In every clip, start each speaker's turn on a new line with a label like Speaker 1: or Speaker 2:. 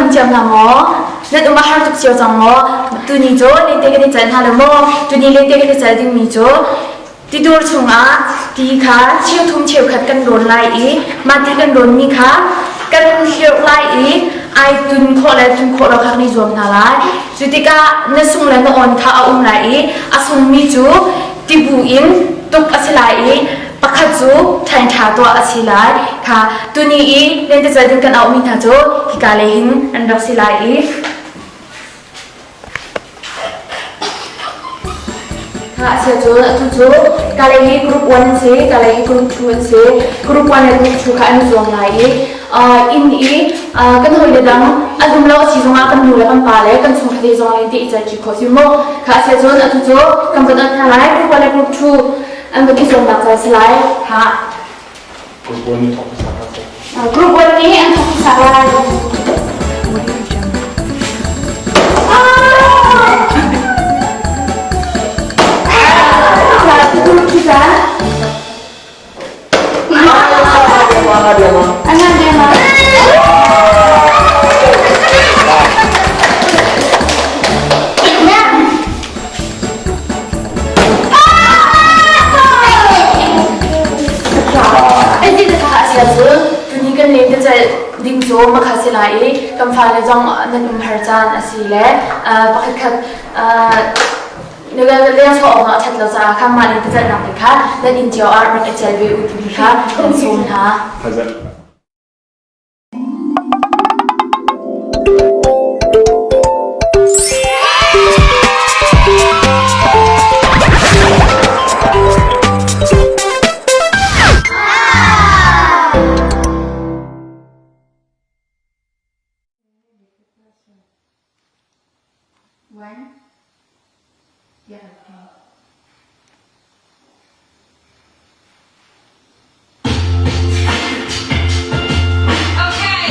Speaker 1: nam jam na mo na uma har tuk chiao chang mo tu ni jo le te ke chan ha lo mo tu ni le te ke chal ding mi jo ti dur chunga ti kha chiu thum chiu khat kan ron lai e ma ti kan ron mi kha kan hiu lai e ai tun kho lo khak ni zom na lai chu ti ka na sung la no on kha a lai e a sung mi chu ti bu in tuk asilai e pakhat chu thain tha to asilai kha tu ni e len te chal ding kan au mi tha chu ki ka le hin an rak silai e Asia jo tu jo kali group 1 se kali group 2 se group 1 dan group 2 kan zong lai ini kan hoi dang adum lo si zong akan mula kan pale kan sung khade zong lai ti ija ki khosi mo kha asia jo tu jo kan badan halai group 1 group 2 an ba ki zong da sai slai ha
Speaker 2: group 1 ni thok sa
Speaker 1: group 1 ni an thok sa lai ding jo ma khasilai kam phale jong nan har chan asile pakhat khat nega le so ma that lo sa kham ma ni ta na kha nan in jo ar ma chel be u ti kha kon som ha
Speaker 2: hazar
Speaker 1: One. Yeah, okay.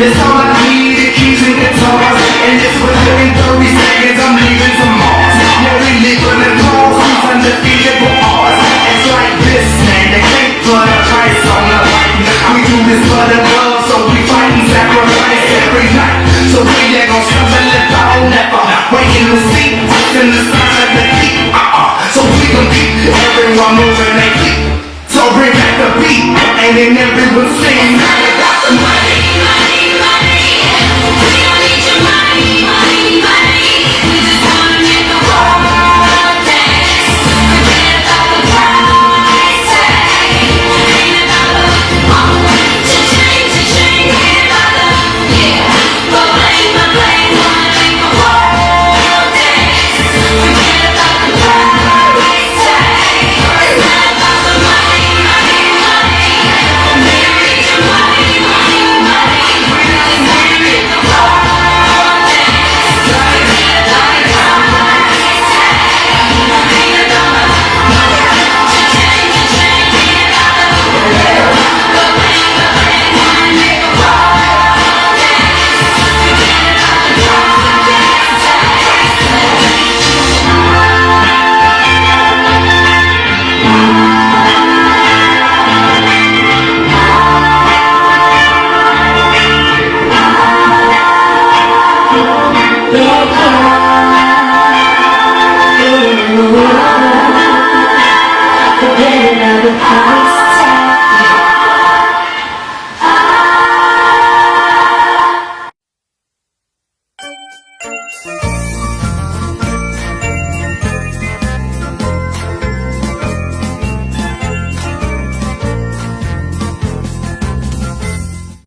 Speaker 3: That's all I need, the keys and guitars. And this was within 30 seconds, I'm leaving to Mars. Yeah, we liquid and balls, these undefeatable odds. It's like this, man, they can't put a price on us. We do this for the love.